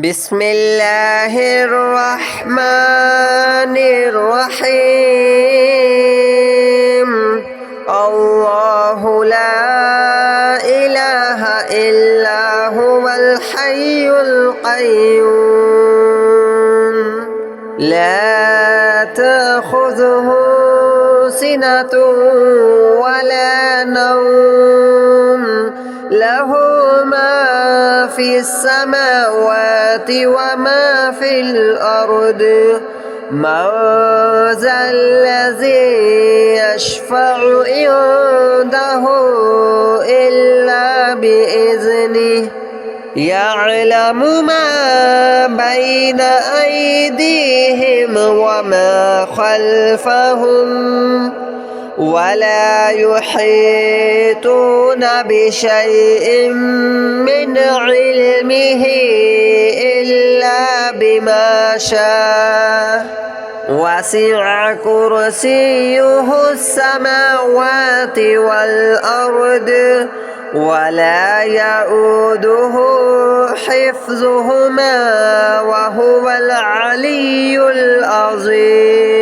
بسم الله الرحمن الرحيم الله لا إله إلا هو الحي القيوم لا تأخذه سنة ولا نوم له ما في السماوات وما في الأرض من ذا الذي يشفع عنده إلا بإذنه يعلم ما بين أيديهم وما خلفهم ولا يحيطون بشيء من علمه إلا بما شاء وسع كرسيه السماوات والأرض ولا يؤوده حفظهما وهو العلي العظيم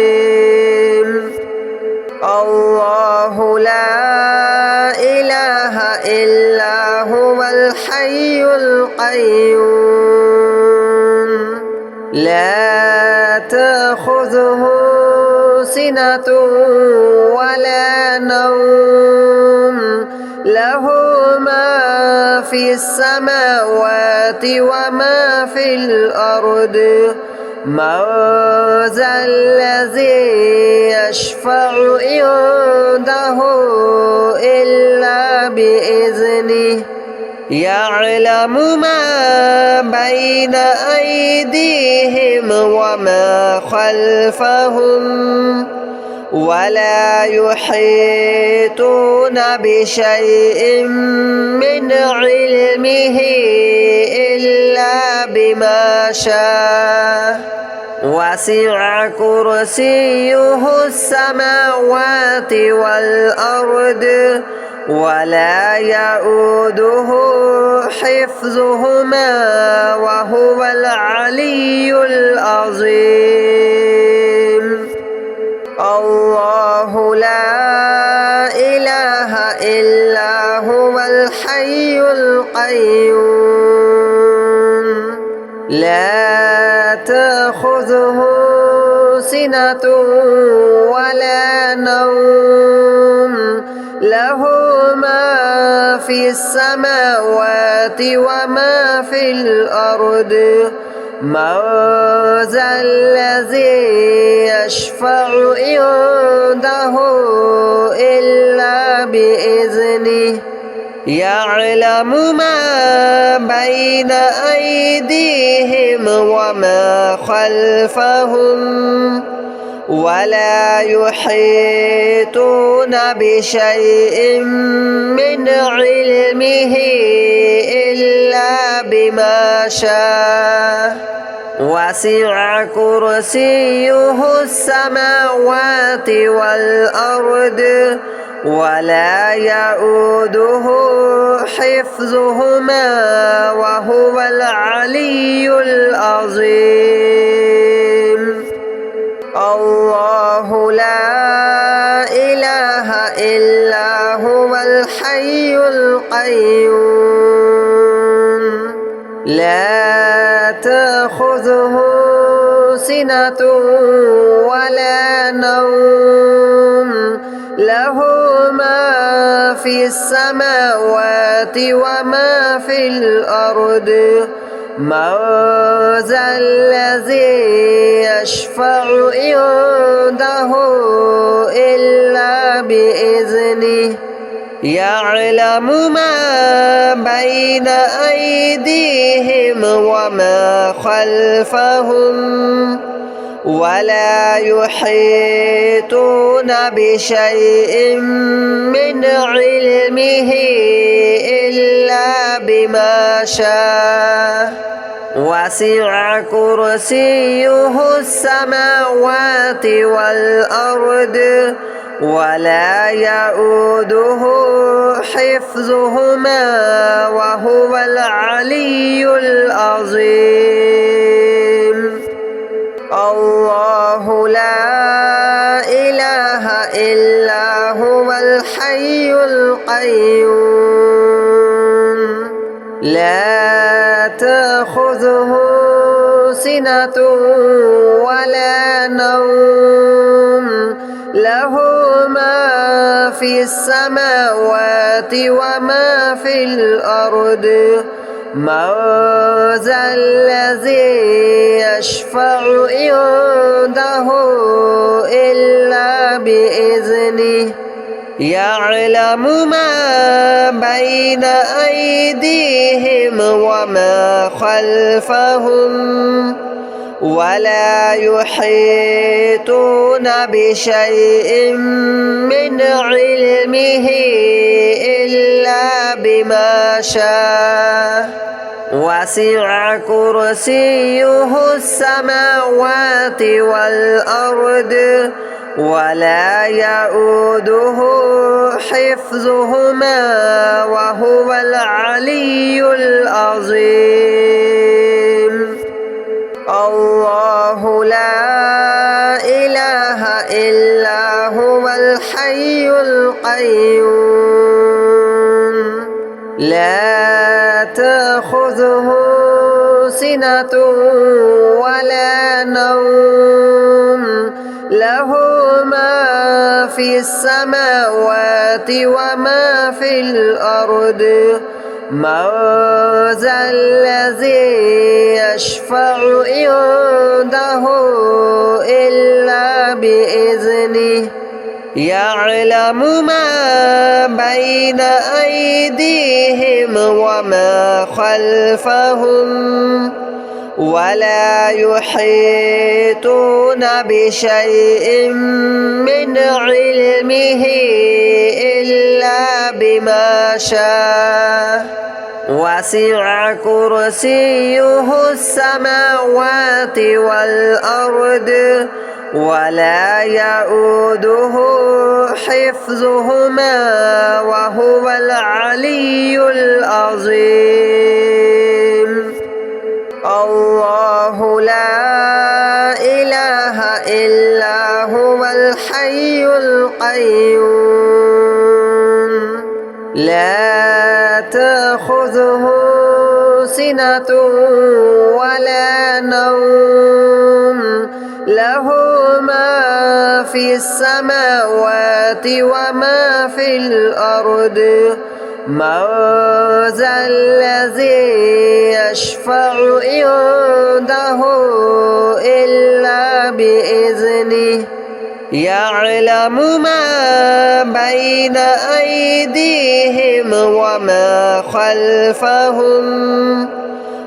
الله لا إله إلا هو الحي القيوم لا تأخذه سنة ولا نوم له ما في السماوات وما في الأرض من ذا الذي يشفع عنده إلا بإذنه يعلم ما بين أيديهم وما خلفهم ولا يحيطون بشيء من علمه إلا بما شاء وسع كرسيه السماوات والأرض ولا يؤوده حفظهما وهو العلي العظيم الله لا إله إلا هو الحي القيوم لا تأخذه سنة ولا نوم له ما في السماوات وما في الأرض من ذا الذي يشفع عنده إلا بإذنه يعلم ما بين أيديهم وما خلفهم ولا يحيطون بشيء من علمه إلا بما شاء وسع كرسيه السماوات والأرض ولا يؤوده حفظهما وهو العلي العظيم الله لا إله إلا هو الحي القيوم لا تأخذه سنة ولا نوم له ما في السماوات وما في الأرض من ذا الذي يشفع عنده إلا بإذنه يعلم ما بين أيديهم وما خلفهم ولا يحيطون بشيء من علمه إلا بما شاء وسع كرسيه السماوات والأرض ولا يؤوده حفظهما وهو العلي العظيم. القيوم لا تأخذه سنة ولا نوم له ما في السماوات وما في الأرض من ذا الذي يشفع عنده إلا بإذنه يعلم ما بين أيديهم وما خلفهم ولا يحيطون بشيء من علمه إلا بما شاء وسع كرسيه السماوات والأرض ولا يؤوده حفظهما وهو العلي العظيم الله لا إله إلا هو الحي القيوم لا تأخذه سنة ولا نوم له ما في السماوات وما في الأرض من ذا الذي يشفع عنده إلا بإذنه يعلم ما بين أيديهم وما خلفهم ولا يحيطون بشيء من علمه إلا بما شاء وسع كرسيه السماوات والأرض ولا يؤوده حفظهما وهو العلي العظيم الله لا إله إلا هو الحي القيوم لا تأخذه سنة ولا نوم له ما في السماوات وما في الأرض من ذا الذي يشفع عنده إلا بإذنه يعلم ما بين أيديهم وما خلفهم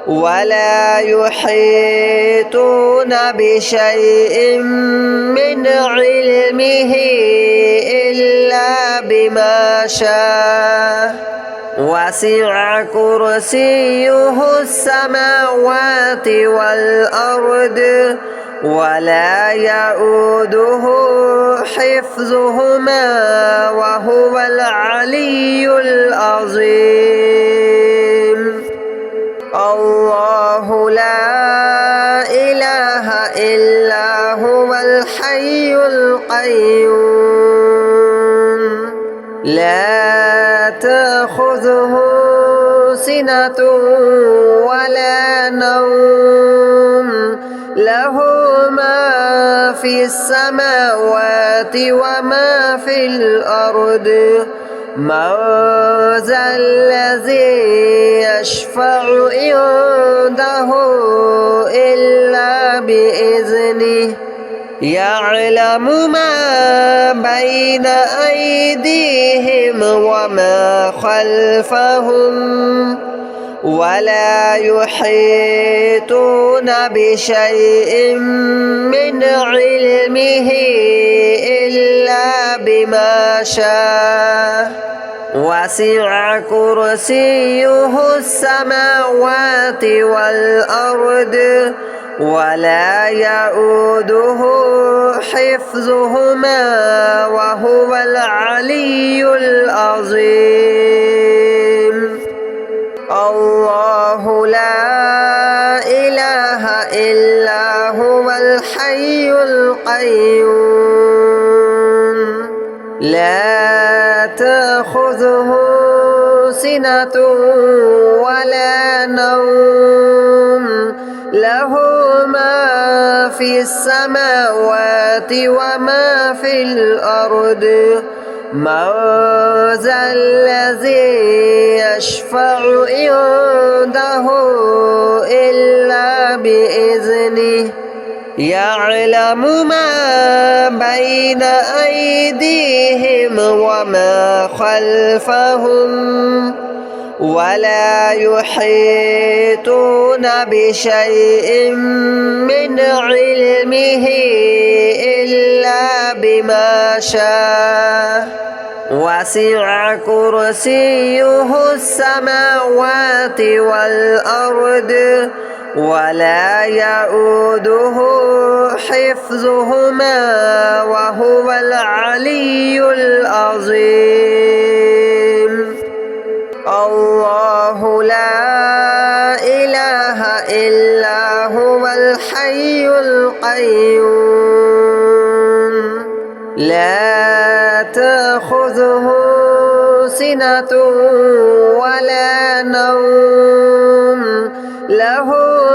ولا يحيطون بشيء من علمه إلا بما شاء وسع كرسيه السماوات والأرض ولا يؤوده حفظهما وهو العلي العظيم الله لا إله إلا هو الحي القيوم لا تأخذه سنة ولا نوم له ما في السماوات وما في الأرض من ذا الذي يشفع عنده إلا بإذنه يعلم ما بين أيديهم وما خلفهم ولا يحيطون بشيء من علمه إلا بما شاء وسع كرسيه السماوات والأرض ولا يؤوده حفظهما وهو العلي العظيم الله لا إله إلا هو الحي القيوم لا تأخذه سنة ولا نوم له ما في السماوات وما في الأرض من ذا الذي يشفع عنده إلا بإذنه يعلم ما بين أيديهم وما خلفهم ولا يحيطون بشيء من علمه إلا بما شاء وسع كرسيه السماوات والأرض ولا يؤوده حفظهما وهو العلي العظيم الله لا إله إلا هو الحي القيوم لا تأخذه سنة ولا نوم له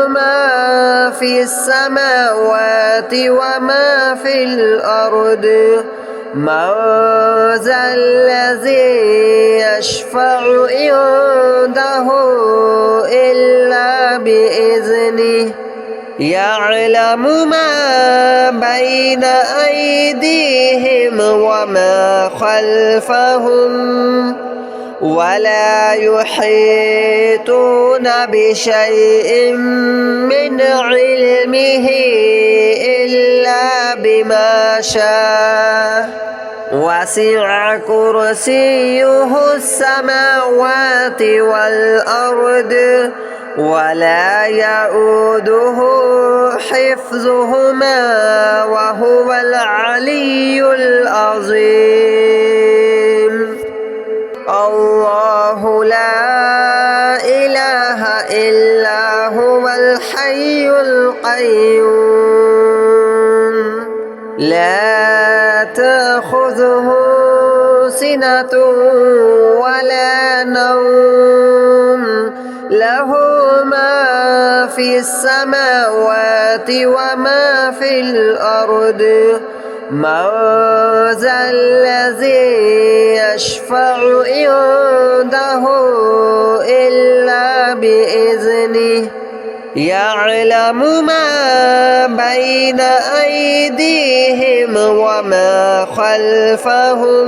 ما في السماوات وما في الأرض من ذا الذي يشفع عنده إلا بإذنه يعلم ما بين أيديهم وما خلفهم ولا يحيطون بشيء من علمه إلا بما شاء وسع كرسيه السماوات والأرض ولا يؤوده حفظهما وهو العلي العظيم الله لا إله إلا هو الحي القيوم لا تأخذه سنة ولا نوم له ما في السماوات وما في الأرض من ذا الذي يشفع عنده إلا بإذنه يعلم ما بين أيديهم وما خلفهم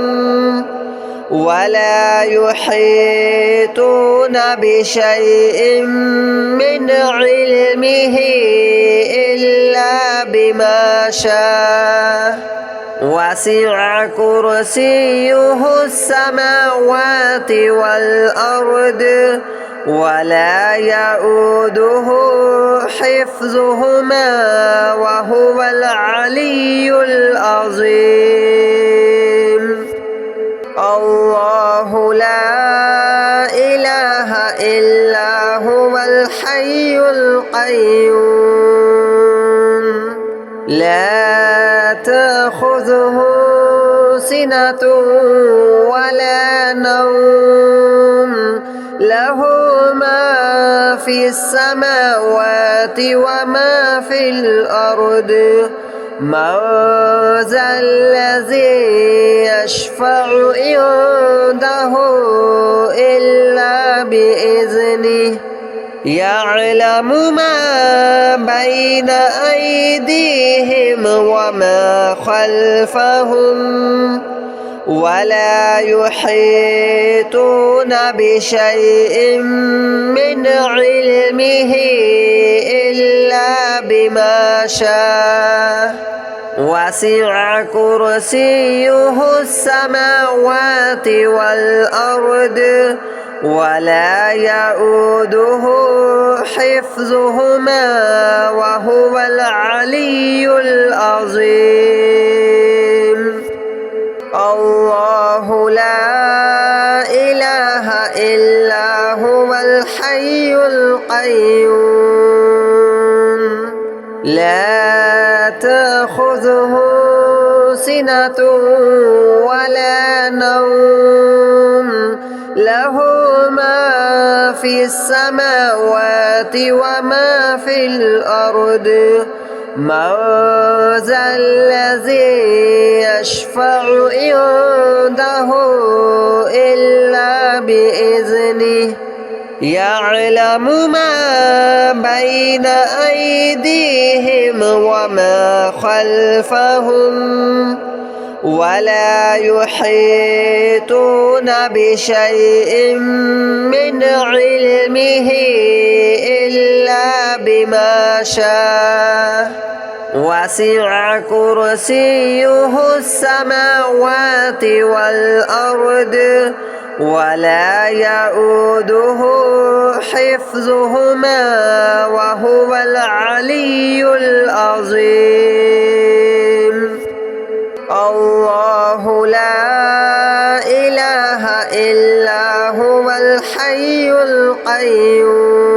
ولا يحيطون بشيء من علمه إلا بما شاء وسع كرسيه السماوات والأرض ولا يؤوده حفظهما وهو العلي العظيم الله لا إله إلا هو الحي القيوم لا تأخذه سنة ولا نوم له ما في السماوات وما في الأرض من ذا الذي يشفع عنده إلا بإذنه يعلم ما بين أيديهم وما خلفهم ولا يحيطون بشيء من علمه إلا بما شاء وسع كرسيه السماوات والأرض ولا يؤوده حفظهما وهو العلي العظيم الله لا إله إلا هو الحي القيوم لا تأخذه سنة ولا نوم له ما في السماوات وما في الأرض من ذا الذي يشفع عنده إلا بإذنه يعلم ما بين أيديهم وما خلفهم ولا يحيطون بشيء من علمه إلا بما شاء وسع كرسيه السماوات والأرض ولا يؤوده حفظهما وهو العلي العظيم الله لا إله إلا هو الحي القيوم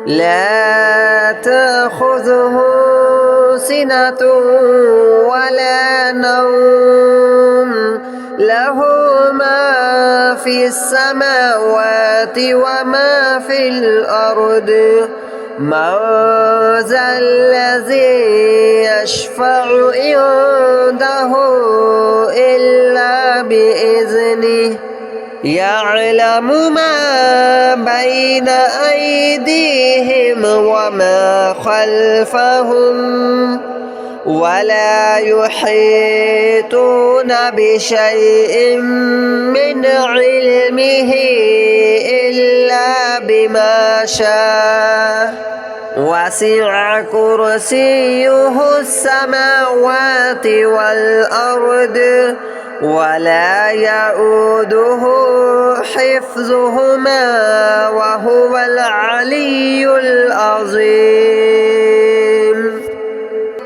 لا تأخذه سنة ولا نوم له ما في السماوات وما في الأرض من ذا الذي يشفع عنده إلا بإذنه يعلم ما بين أيديهم وما خلفهم ولا يحيطون بشيء من علمه إلا بما شاء وسع كرسيه السماوات والأرض ولا يؤوده حفظهما وهو العلي العظيم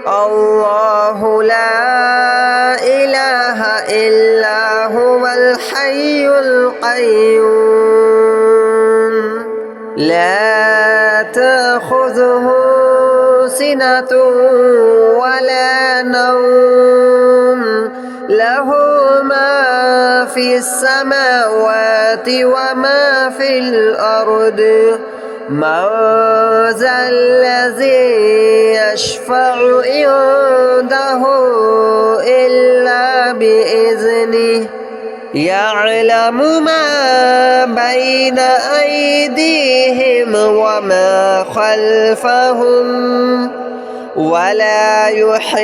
الله لا إله إلا هو الحي القيوم لا تأخذه سنة ولا نوم له ما في السماوات وما في الأرض من ذا الذي يشفع عنده إلا بإذنه يعلم ما بين أيديهم وما خلفهم ولا يحيطون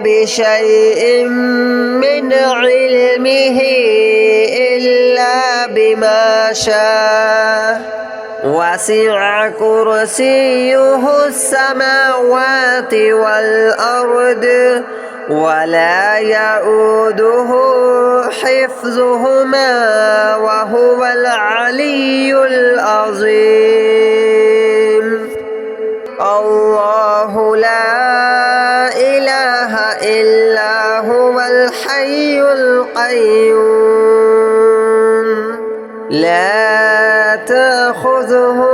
بشيء من علمه إلا بما شاء وسع كرسيه السماوات والأرض ولا يؤوده حفظهما وهو العلي العظيم الله لا إله إلا هو الحي القيوم لا تأخذه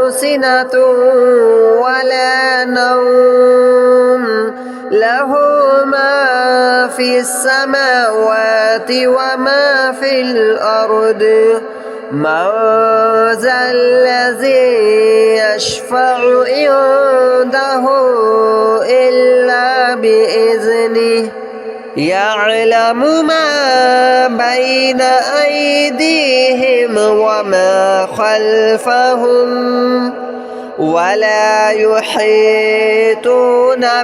سنة ولا نوم له ما في السماوات وما في الأرض من ذا الذي يشفع عنده إلا بإذنه يعلم ما بين أيديهم وما خلفهم ولا يحيطون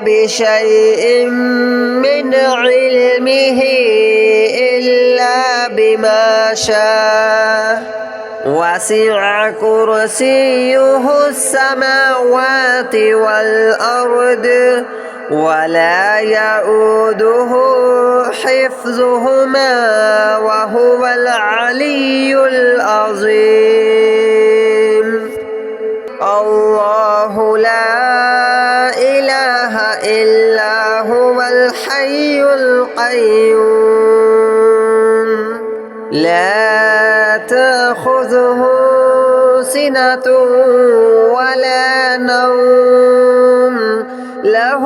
بشيء من علمه إلا بما شاء وسع كرسيه السماوات والأرض ولا يؤوده حفظهما وهو العلي العظيم الله لا إله إلا هو الحي القيوم لا تأخذه سنة ولا نوم له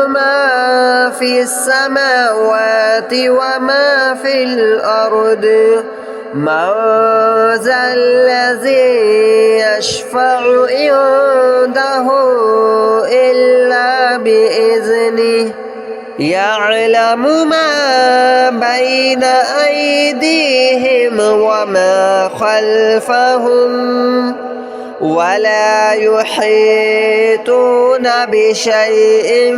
ما في في السماوات وما في الأرض من ذا الذي يشفع عنده إلا بإذنه يعلم ما بين أيديهم وما خلفهم ولا يحيطون بشيء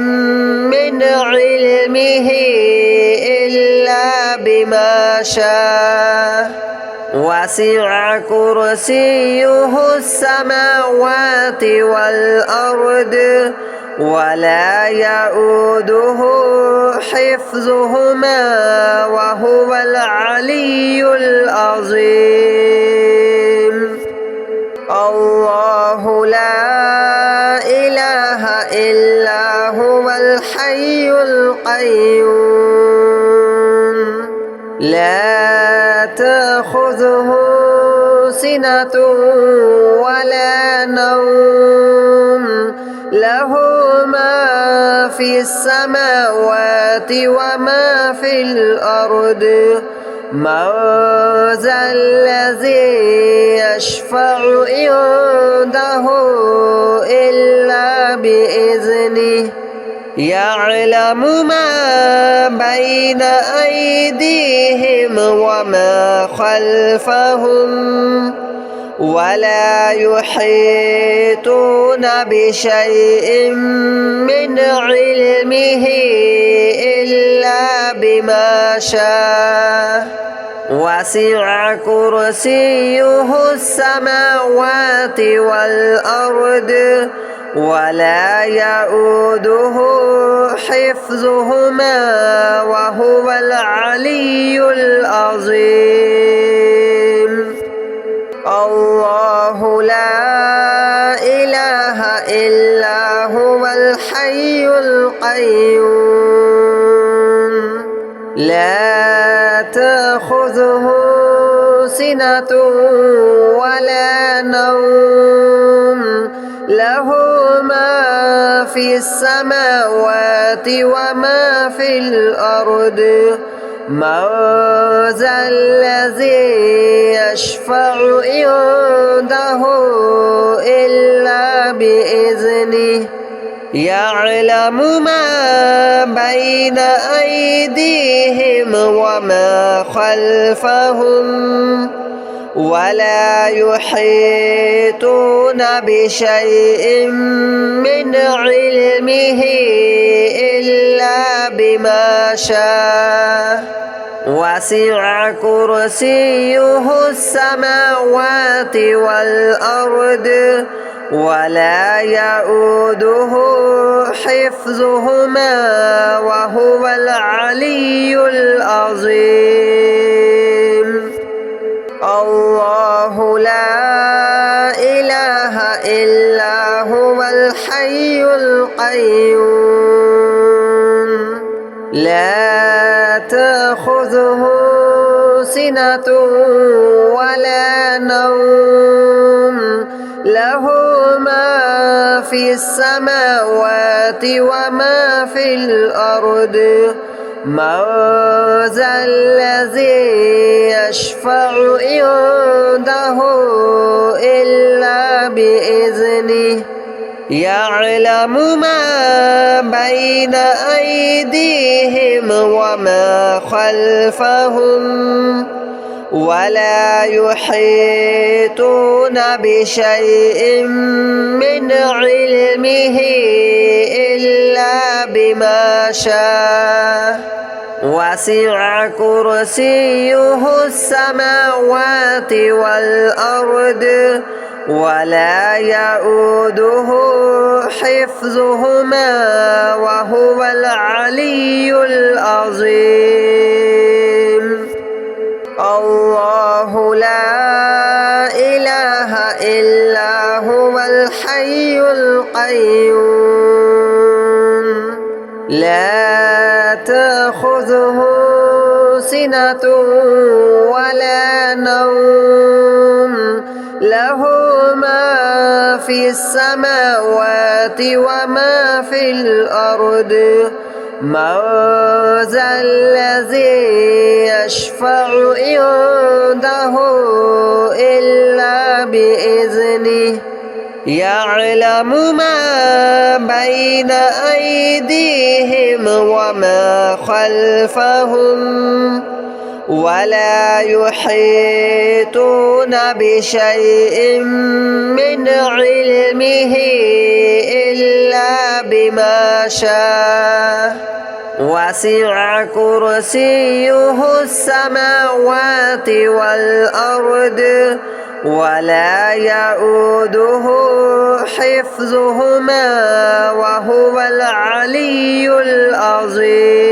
من علمه إلا بما شاء وسع كرسيه السماوات والأرض ولا يؤوده حفظهما وهو العلي العظيم الله لا إله إلا هو الحي القيوم لا تأخذه سنة ولا نوم له ما في السماوات وما في الأرض من ذا الذي يشفع عنده إلا بإذنه يعلم ما بين أيديهم وما خلفهم ولا يحيطون بشيء من علمه إلا بما شاء وسع كرسيه السماوات والأرض ولا يؤوده حفظهما وهو العلي العظيم الله لا إله إلا هو الحي القيوم لا تأخذه سنة ولا نوم له ما في السماوات وما في الأرض من ذا الذي يشفع عنده إلا بإذنه يعلم ما بين أيديهم وما خلفهم ولا يحيطون بشيء من علمه إلا بما شاء وسع كرسيه السماوات والأرض ولا يؤوده حفظهما وهو العلي العظيم الله لا إله إلا هو الحي القيوم لا تأخذه سنة ولا نوم له ما في السماوات وما في الأرض من ذا الذي يشفع عنده إلا بإذنه يعلم ما بين أيديهم وما خلفهم ولا يحيطون بشيء من علمه إلا بما شاء وسع كرسيه السماوات والأرض ولا يؤوده حفظهما وهو العلي العظيم الله لا إله إلا هو الحي القيوم لا تأخذه سنة ولا نوم له ما في السماوات وما في الأرض من ذا الذي يشفع عنده إلا بإذنه يعلم ما بين أيديهم وما خلفهم ولا يحيطون بشيء من علمه إلا بما شاء وسع كرسيه السماوات والأرض ولا يؤوده حفظهما وهو العلي العظيم